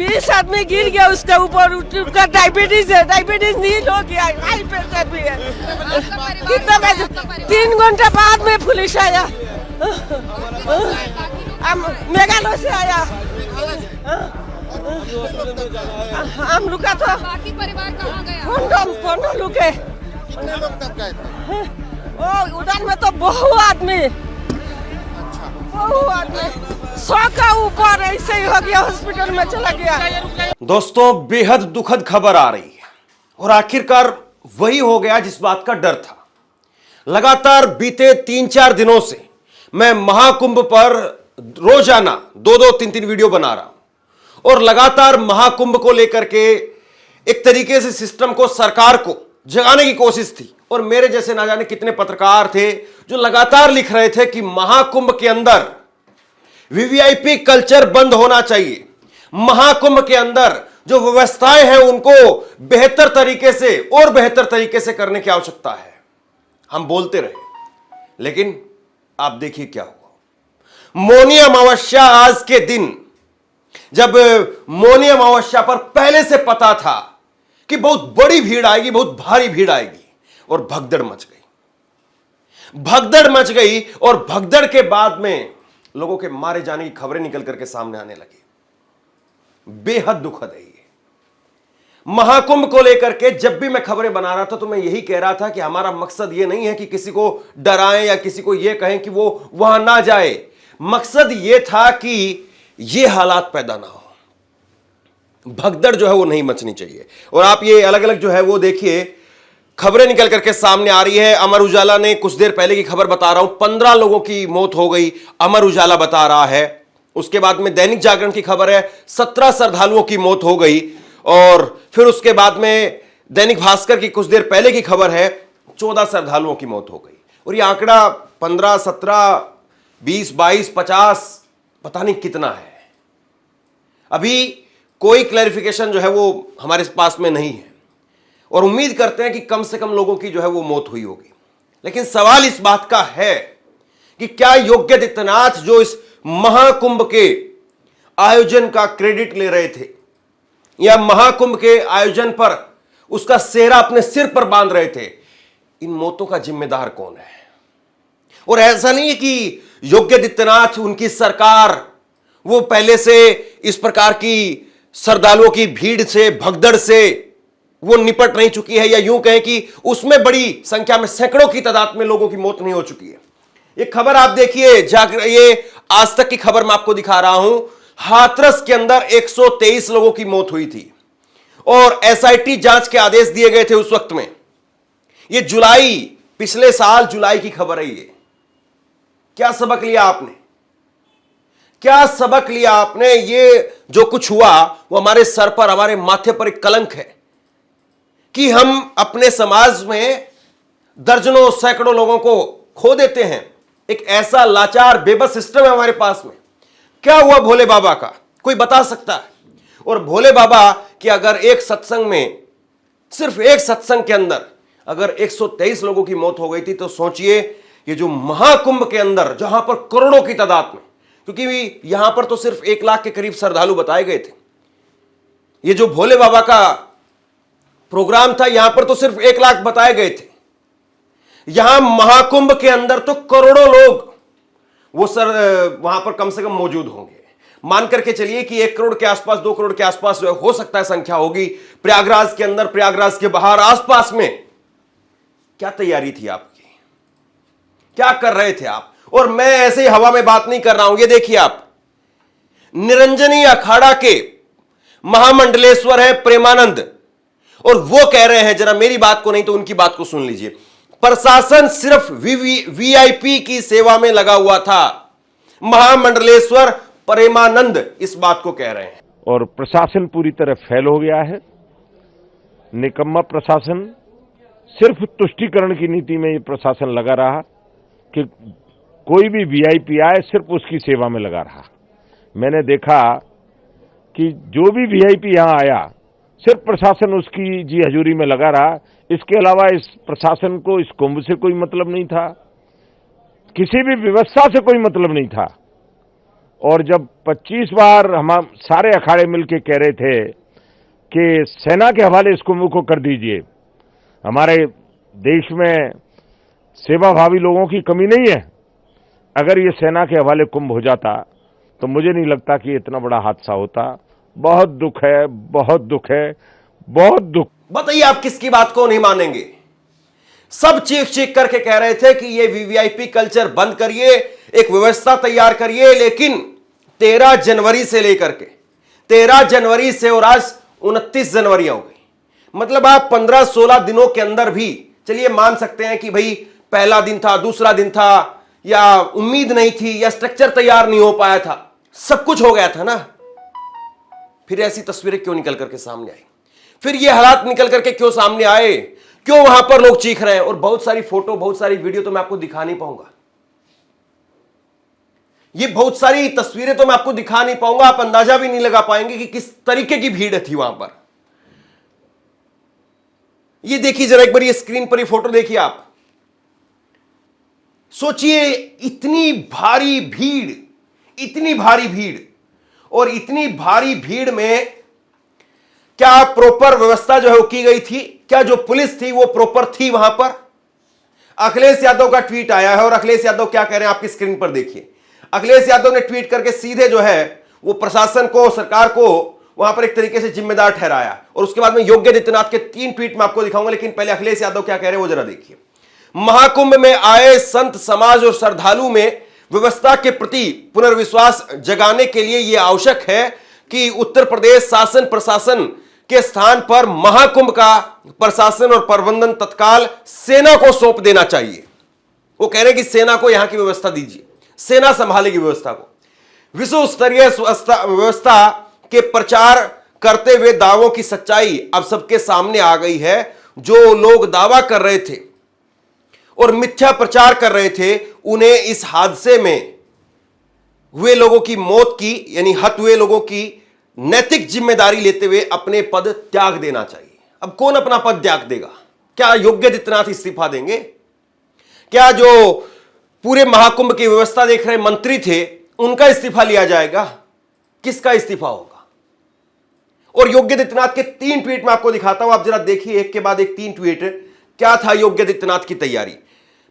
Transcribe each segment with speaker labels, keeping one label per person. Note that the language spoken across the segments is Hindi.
Speaker 1: 20 आदमी गिर गया उसके ऊपर, उसका डायबिटीज है, डायबिटीज नील हो गया, हाई प्रेशर भी है। कितना पैसे? 3 घंटा बाद में पुलिस आया, मेघालय से आया। हम रुका था।
Speaker 2: बाकी परिवार कहाँ गया?
Speaker 1: फोन रुके। ओ उड़ान में तो बहु आदमी 100 का ऊपर ऐसे ही हो गया, हॉस्पिटल में चला गया।
Speaker 3: दोस्तों, बेहद दुखद खबर आ रही है और आखिरकार वही हो गया जिस बात का डर था। लगातार बीते 3-4 दिनों से मैं महाकुंभ पर रोजाना 2-2, 3-3 वीडियो बना रहा हूं और लगातार महाकुंभ को लेकर के एक तरीके से सिस्टम को, सरकार को जगाने की कोशिश थी। और मेरे जैसे ना जाने कितने पत्रकार थे जो लगातार लिख रहे थे कि महाकुंभ के अंदर वीवीआईपी कल्चर बंद होना चाहिए, महाकुंभ के अंदर जो व्यवस्थाएं हैं उनको बेहतर तरीके से और बेहतर तरीके से करने की आवश्यकता है। हम बोलते रहे, लेकिन आप देखिए क्या हुआ। मौनी अमावस्या आज के दिन, जब मौनी अमावस्या पर पहले से पता था कि बहुत बड़ी भीड़ आएगी, बहुत भारी भीड़ आएगी, और भगदड़ मच गई। भगदड़ मच गई और भगदड़ के बाद में लोगों के मारे जाने की खबरें निकल करके सामने आने लगी। बेहद दुखद है ये। महाकुंभ को लेकर के जब भी मैं खबरें बना रहा था तो मैं यही कह रहा था कि हमारा मकसद ये नहीं है कि किसी को डराएं या किसी को ये कहें कि वो वहां ना जाए। मकसद ये था कि ये हालात पैदा ना हो, भगदड़ जो है वो नहीं मचनी चाहिए। और आप ये अलग अलग जो है वो देखिए, खबरें निकल करके सामने आ रही है। अमर उजाला ने कुछ देर पहले की खबर बता रहा हूं, 15 लोगों की मौत हो गई, अमर उजाला बता रहा है। उसके बाद में दैनिक जागरण की खबर है 17 श्रद्धालुओं की मौत हो गई। और फिर उसके बाद में दैनिक भास्कर की कुछ देर पहले की खबर है 14 श्रद्धालुओं की मौत हो गई। और यह आंकड़ा 15, 17, 20, 22, 50 पता नहीं कितना है। अभी कोई क्लैरिफिकेशन जो है वो हमारे पास में नहीं है और उम्मीद करते हैं कि कम से कम लोगों की जो है वो मौत हुई होगी। लेकिन सवाल इस बात का है कि क्या योगी आदित्यनाथ जो इस महाकुंभ के आयोजन का क्रेडिट ले रहे थे या महाकुंभ के आयोजन पर उसका सेहरा अपने सिर पर बांध रहे थे, इन मौतों का जिम्मेदार कौन है? और ऐसा नहीं है कि योगी आदित्यनाथ, उनकी सरकार, वो पहले से इस प्रकार की श्रद्धालुओं की भीड़ से, भगदड़ से वो निपट नहीं चुकी है, या यूं कहें कि उसमें बड़ी संख्या में, सैकड़ों की तादाद में लोगों की मौत नहीं हो चुकी है। ये खबर आप देखिए, ये आज तक की खबर मैं आपको दिखा रहा हूं। हाथरस के अंदर 123 लोगों की मौत हुई थी और एसआईटी जांच के आदेश दिए गए थे उस वक्त में। ये जुलाई, पिछले साल जुलाई की खबर है ये। क्या सबक लिया आपने? क्या सबक लिया आपने? ये जो कुछ हुआ वो हमारे सर पर, हमारे माथे पर एक कलंक है कि हम अपने समाज में दर्जनों, सैकड़ों लोगों को खो देते हैं। एक ऐसा लाचार, बेबस सिस्टम है हमारे पास में। क्या हुआ भोले बाबा का? कोई बता सकता है? और भोले बाबा कि अगर एक सत्संग में, सिर्फ एक सत्संग के अंदर अगर 123 लोगों की मौत हो गई थी, तो सोचिए ये जो महाकुंभ के अंदर, जहां पर करोड़ों की तादाद में, क्योंकि यहां पर तो सिर्फ 1 लाख के करीब श्रद्धालु बताए गए थे। ये जो भोले बाबा का प्रोग्राम था, यहां पर तो सिर्फ 1 लाख बताए गए थे। यहां महाकुंभ के अंदर तो करोड़ों लोग वो वहां पर कम से कम मौजूद होंगे। मान करके चलिए कि 1 करोड़ के आसपास, 2 करोड़ के आसपास जो हो सकता है संख्या होगी। प्रयागराज के अंदर, प्रयागराज के बाहर, आसपास में क्या तैयारी थी आपकी? क्या कर रहे थे आप? और मैं ऐसे ही हवा में बात नहीं कर रहा हूं। ये देखिए आप, निरंजनी अखाड़ा के महामंडलेश्वर है प्रेमानंद, और वो कह रहे हैं, जरा मेरी बात को नहीं तो उनकी बात को सुन लीजिए, प्रशासन सिर्फ वीआईपी की सेवा में लगा हुआ था। महामंडलेश्वर प्रेमानंद इस बात को कह रहे हैं।
Speaker 4: और प्रशासन पूरी तरह फेल हो गया है। निकम्मा प्रशासन, सिर्फ तुष्टीकरण की नीति में ये प्रशासन लगा रहा कि कोई भी वीआईपी आए सिर्फ उसकी सेवा में लगा रहा। मैंने देखा कि जो भी वीआईपी यहां आया सिर्फ प्रशासन उसकी जी हजूरी में लगा रहा। इसके अलावा इस प्रशासन को इस कुंभ से कोई मतलब नहीं था, किसी भी व्यवस्था से कोई मतलब नहीं था। और जब 25 बार हम सारे अखाड़े मिलके कह रहे थे कि सेना के हवाले इस कुंभ को कर दीजिए, हमारे देश में सेवाभावी लोगों की कमी नहीं है, अगर ये सेना के हवाले कुंभ हो जाता तो मुझे नहीं लगता कि इतना बड़ा हादसा होता। बहुत दुख है, बहुत दुख है, बहुत दुख।
Speaker 3: बताइए आप किसकी बात को नहीं मानेंगे? सब चीख चीख करके कह रहे थे कि ये वीवीआईपी कल्चर बंद करिए, एक व्यवस्था तैयार करिए, लेकिन 13 जनवरी से लेकर के 13 जनवरी से और आज 29 जनवरी हो गई, मतलब आप 15-16 दिनों के अंदर भी चलिए मान सकते हैं कि भाई पहला दिन था, दूसरा दिन था, या उम्मीद नहीं थी, या स्ट्रक्चर तैयार नहीं हो पाया था, सब कुछ हो गया था ना, फिर ऐसी तस्वीरें क्यों निकल करके सामने आई? फिर ये हालात निकल करके क्यों सामने आए? क्यों वहां पर लोग चीख रहे हैं? और बहुत सारी फोटो, बहुत सारी वीडियो तो मैं आपको दिखा नहीं पाऊंगा, ये बहुत सारी तस्वीरें तो मैं आपको दिखा नहीं पाऊंगा, आप अंदाजा भी नहीं लगा पाएंगे कि किस तरीके की भीड़ थी वहां पर। ये देखिए जरा एक बार, ये स्क्रीन पर ये फोटो देखिए आप, सोचिए इतनी भारी भीड़, इतनी भारी भीड़, और इतनी भारी भीड़ में क्या प्रॉपर व्यवस्था जो है वो की गई थी? क्या जो पुलिस थी वो प्रॉपर थी वहां पर? अखिलेश यादव का ट्वीट आया है और अखिलेश यादव क्या कह रहे हैं आपकी स्क्रीन पर देखिए। अखिलेश यादव ने ट्वीट करके सीधे जो है वो प्रशासन को, सरकार को वहां पर एक तरीके से जिम्मेदार ठहराया, और उसके बाद में योगी आदित्यनाथ के 3 ट्वीट में आपको दिखाऊंगा, लेकिन पहले अखिलेश यादव क्या कह रहे हैं वो जरा देखिए। महाकुंभ में आए संत समाज और श्रद्धालु में व्यवस्था के प्रति पुनर्विश्वास जगाने के लिए यह आवश्यक है कि उत्तर प्रदेश शासन प्रशासन के स्थान पर महाकुंभ का प्रशासन और प्रबंधन तत्काल सेना को सौंप देना चाहिए। वो कह रहे हैं कि सेना को यहां की व्यवस्था दीजिए, सेना संभालेगी व्यवस्था को। विश्व स्तरीय व्यवस्था के प्रचार करते हुए दावों की सच्चाई अब सबके सामने आ गई है। जो लोग दावा कर रहे थे और मिथ्या प्रचार कर रहे थे, उन्हें इस हादसे में हुए लोगों की मौत की, यानी हत हुए लोगों की नैतिक जिम्मेदारी लेते हुए अपने पद त्याग देना चाहिए। अब कौन अपना पद त्याग देगा? क्या योगी आदित्यनाथ इस्तीफा देंगे? क्या जो पूरे महाकुंभ की व्यवस्था देख रहे मंत्री थे उनका इस्तीफा लिया जाएगा? किसका इस्तीफा होगा? और योगी आदित्यनाथ के 3 ट्वीट में आपको दिखाता हूं, आप जरा देखिए एक के बाद एक 3 ट्वीट। क्या था योगी आदित्यनाथ की तैयारी?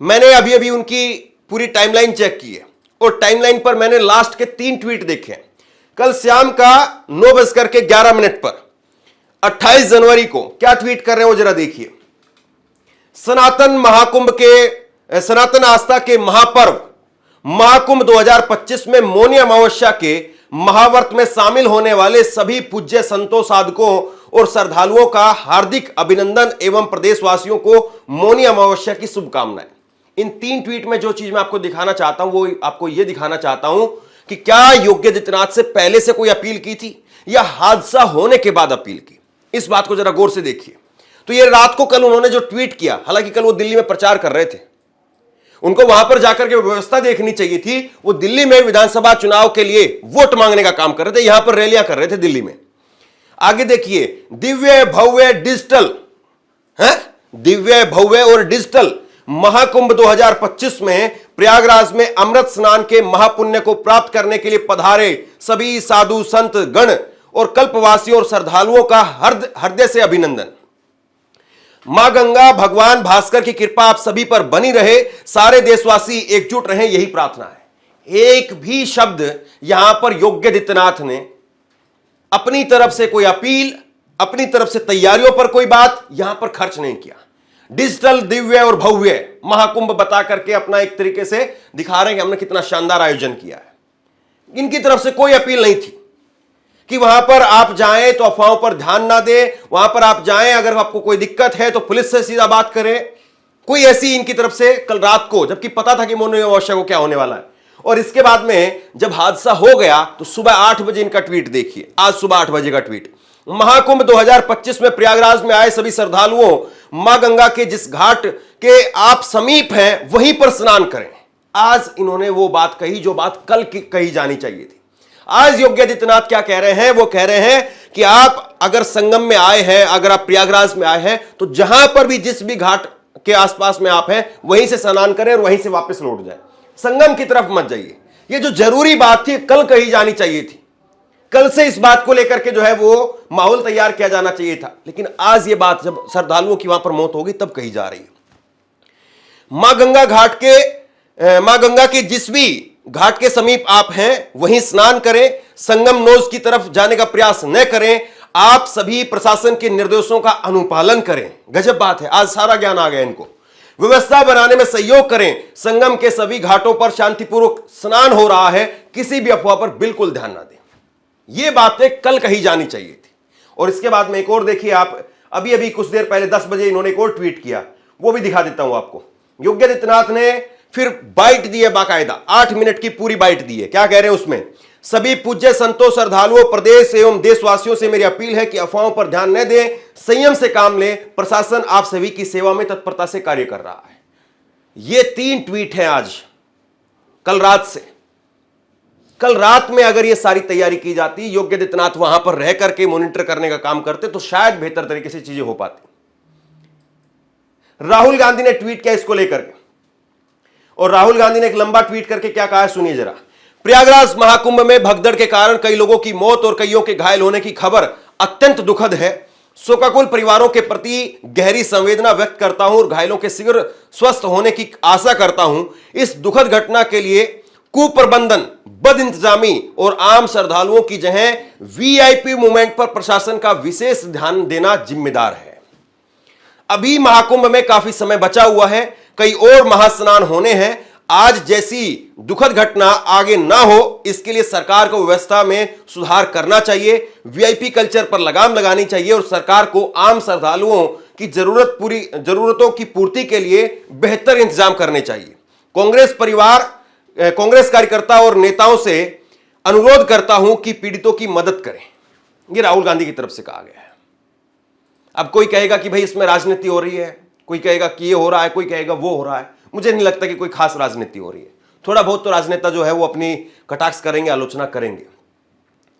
Speaker 3: मैंने अभी अभी उनकी पूरी टाइमलाइन चेक की है और टाइमलाइन पर मैंने लास्ट के 3 ट्वीट देखे। कल शाम का 9:11 पर 28 जनवरी को क्या ट्वीट कर रहे हैं वो जरा देखिए। सनातन आस्था के महापर्व महाकुंभ 2025 में मौनी अमावस्या के महाव्रत में शामिल होने वाले सभी पूज्य संतों, साधकों और श्रद्धालुओं का हार्दिक अभिनंदन एवं प्रदेशवासियों को मौनी अमावस्या की शुभकामनाएं। इन 3 ट्वीट में जो चीज मैं आपको दिखाना चाहता हूं वो आपको यह दिखाना चाहता हूं कि क्या योगी आदित्यनाथ से पहले से कोई अपील की थी या हादसा होने के बाद अपील की? इस बात को जरा गौर से देखिए। तो ये रात को कल उन्होंने जो ट्वीट किया, हालांकि कल वो दिल्ली में प्रचार कर रहे थे, उनको वहां पर जाकर के व्यवस्था देखनी चाहिए थी। वो दिल्ली में विधानसभा चुनाव के लिए वोट मांगने का काम कर रहे थे, यहां पर रैलियां कर रहे थे दिल्ली में। आगे देखिए, दिव्य भव्य डिजिटल है, दिव्य भव्य और डिजिटल महाकुंभ 2025 में प्रयागराज में अमृत स्नान के महापुण्य को प्राप्त करने के लिए पधारे सभी साधु संत गण और कल्पवासियों और श्रद्धालुओं का हृदय से अभिनंदन। मां गंगा, भगवान भास्कर की कृपा आप सभी पर बनी रहे, सारे देशवासी एकजुट रहें, यही प्रार्थना है। एक भी शब्द यहां पर योगी आदित्यनाथ ने अपनी तरफ से कोई अपील, अपनी तरफ से तैयारियों पर कोई बात यहां पर खर्च नहीं किया। डिजिटल दिव्य और भव्य महाकुंभ बता करके अपना एक तरीके से दिखा रहे हैं कि हमने कितना शानदार आयोजन किया है। इनकी तरफ से कोई अपील नहीं थी कि वहां पर आप जाएं तो अफवाहों पर ध्यान ना दें, वहां पर आप जाएं अगर आपको कोई दिक्कत है तो पुलिस से सीधा बात करें। कोई ऐसी इनकी तरफ से कल रात को, जबकि पता था कि मौनी अमावस्या को क्या होने वाला है, और इसके बाद में जब हादसा हो गया तो सुबह 8 बजे इनका ट्वीट देखिए, आज सुबह 8 बजे का ट्वीट। महाकुंभ 2025 में प्रयागराज में आए सभी श्रद्धालुओं, मां गंगा के जिस घाट के आप समीप हैं वहीं पर स्नान करें। आज इन्होंने वो बात कही जो बात कल कही जानी चाहिए थी। आज योगी आदित्यनाथ क्या कह रहे हैं? वो कह रहे हैं कि आप अगर संगम में आए हैं, अगर आप प्रयागराज में आए हैं, तो जहां पर भी जिस भी घाट के आसपास में आप हैं वहीं से स्नान करें और वहीं से वापस लौट जाए, संगम की तरफ मत जाइए। ये जो जरूरी बात थी कल कही जानी चाहिए थी। कल से इस बात को लेकर के जो है वो माहौल तैयार किया जाना चाहिए था, लेकिन आज ये बात जब श्रद्धालुओं की वहां पर मौत होगी तब कही जा रही है। मां गंगा के जिस भी घाट के समीप आप हैं वहीं स्नान करें, संगम नोज की तरफ जाने का प्रयास न करें। आप सभी प्रशासन के निर्देशों का अनुपालन करें। गजब बात है, आज सारा ज्ञान आ गया इनको। व्यवस्था बनाने में सहयोग करें। संगम के सभी घाटों पर शांतिपूर्वक स्नान हो रहा है, किसी भी अफवाह पर बिल्कुल ध्यान ना दें। ये बातें कल कही जानी चाहिए थी। और इसके बाद में एक और देखिए, आप अभी अभी कुछ देर पहले 10 बजे इन्होंने एक और ट्वीट किया, वो भी दिखा देता हूं आपको। योगी आदित्यनाथ ने फिर बाइट दी है, बाकायदा 8 मिनट की पूरी बाइट दी है। क्या कह रहे हैं उसमें? सभी पूज्य संतों, श्रद्धालुओं, प्रदेश एवं देशवासियों से मेरी अपील है कि अफवाहों पर ध्यान न दें, संयम से काम लें। प्रशासन आप सभी की सेवा में तत्परता से कार्य कर रहा है। ये 3 ट्वीट हैं आज, कल रात से। कल रात में अगर ये सारी तैयारी की जाती, योगी आदित्यनाथ वहां पर रह करके मॉनिटर करने का काम करते, तो शायद बेहतर तरीके से चीजें हो पाती। राहुल गांधी ने ट्वीट किया इसको लेकर के, और राहुल गांधी ने एक लंबा ट्वीट करके क्या कहा है सुनिए जरा। प्रयागराज महाकुंभ में भगदड़ के कारण कई लोगों की मौत और कईयों के घायल होने की खबर अत्यंत दुखद है। शोकाकुल परिवारों के प्रति गहरी संवेदना व्यक्त करता हूं और घायलों के शीघ्र स्वस्थ होने की आशा करता हूं। इस दुखद घटना के लिए कुप्रबंधन, बद इंतजामी और आम श्रद्धालुओं की जगह वीआईपी मूवमेंट पर प्रशासन का विशेष ध्यान देना जिम्मेदार है। अभी महाकुंभ में काफी समय बचा हुआ है, कई और महास्नान होने हैं। आज जैसी दुखद घटना आगे ना हो, इसके लिए सरकार को व्यवस्था में सुधार करना चाहिए, वीआईपी कल्चर पर लगाम लगानी चाहिए और सरकार को आम श्रद्धालुओं की जरूरतों की पूर्ति के लिए बेहतर इंतजाम करने चाहिए। कांग्रेस कार्यकर्ता और नेताओं से अनुरोध करता हूं कि पीड़ितों की मदद करें। यह राहुल गांधी की तरफ से कहा गया है। अब कोई कहेगा कि भाई इसमें राजनीति हो रही है, कोई कहेगा कि ये हो रहा है, कोई कहेगा वो हो रहा है। मुझे नहीं लगता कि कोई खास राजनीति हो रही है। थोड़ा बहुत तो राजनेता जो है वो अपनी कटाक्ष करेंगे, आलोचना करेंगे,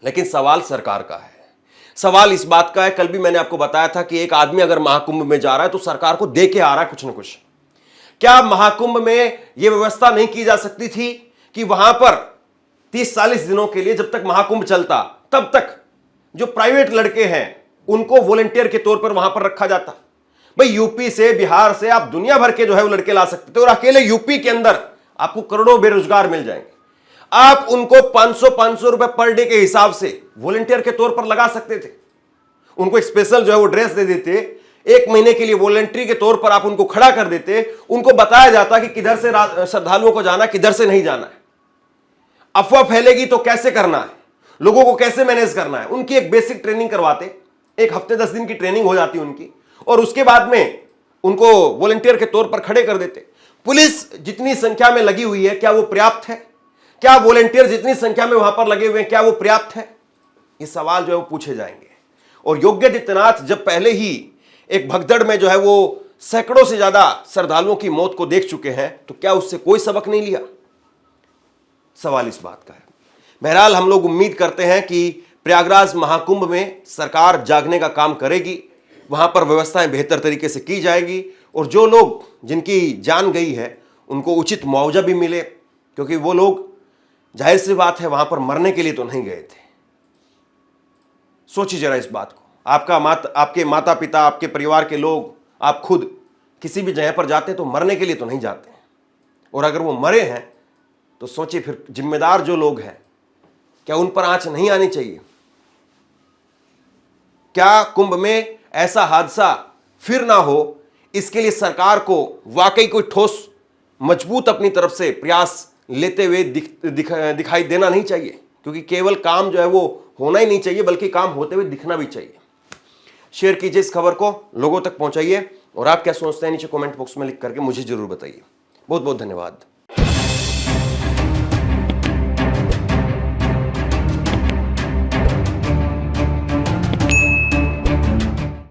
Speaker 3: लेकिन सवाल सरकार का है। सवाल इस बात का है, कल भी मैंने आपको बताया था कि एक आदमी अगर महाकुंभ में जा रहा है तो सरकार को दे के आ रहा है कुछ ना कुछ। क्या महाकुंभ में यह व्यवस्था नहीं की जा सकती थी कि वहां पर 30-40 दिनों के लिए, जब तक महाकुंभ चलता, तब तक जो प्राइवेट लड़के हैं उनको वॉलंटियर के तौर पर वहां पर रखा जाता? भाई यूपी से, बिहार से आप दुनिया भर के जो है वो लड़के ला सकते थे और अकेले यूपी के अंदर आपको करोड़ों बेरोजगार मिल जाएंगे। आप उनको 500 रुपए पर डे के हिसाब से वॉलंटियर के तौर पर लगा सकते थे। उनको एक स्पेशल जो है वो ड्रेस दे देते, 1 महीने के लिए वॉलंटरी के तौर पर आप उनको खड़ा कर देते, उनको बताया जाता कि किधर से श्रद्धालुओं को जाना, किधर से नहीं जाना है, अफवाह फैलेगी तो कैसे करना है, लोगों को कैसे मैनेज करना है। उनकी एक बेसिक ट्रेनिंग करवाते, 1 हफ्ते 10 दिन की ट्रेनिंग हो जाती उनकी, और उसके बाद में उनको वॉलंटियर के तौर पर खड़े कर देते। पुलिस जितनी संख्या में लगी हुई है, क्या वो पर्याप्त है? क्या वॉलंटियर जितनी संख्या में वहां पर लगे हुए हैं, क्या वो पर्याप्त है? ये सवाल जो है वो पूछे जाएंगे। और योगी आदित्यनाथ जब पहले ही एक भगदड़ में जो है वो सैकड़ों से ज्यादा श्रद्धालुओं की मौत को देख चुके हैं, तो क्या उससे कोई सबक नहीं लिया? सवाल इस बात का है। बहरहाल हम लोग उम्मीद करते हैं कि प्रयागराज महाकुंभ में सरकार जागने का काम करेगी, वहां पर व्यवस्थाएं बेहतर तरीके से की जाएगी और जो लोग जिनकी जान गई है उनको उचित मुआवजा भी मिले, क्योंकि वो लोग जाहिर सी बात है वहां पर मरने के लिए तो नहीं गए थे। सोचिए जरा इस बात को। आपके माता पिता, आपके परिवार के लोग, आप खुद किसी भी जगह पर जाते तो मरने के लिए तो नहीं जाते हैं, और अगर वो मरे हैं तो सोचिए फिर जिम्मेदार जो लोग हैं, क्या उन पर आंच नहीं आनी चाहिए? क्या कुंभ में ऐसा हादसा फिर ना हो, इसके लिए सरकार को वाकई कोई ठोस मजबूत अपनी तरफ से प्रयास लेते हुए दिखाई देना नहीं चाहिए, क्योंकि केवल काम जो है वो होना ही नहीं चाहिए, बल्कि काम होते हुए दिखना भी चाहिए। शेयर कीजिए इस खबर को, लोगों तक पहुंचाइए, और आप क्या सोचते हैं नीचे कमेंट बॉक्स में लिख करके मुझे जरूर बताइए। बहुत बहुत धन्यवाद।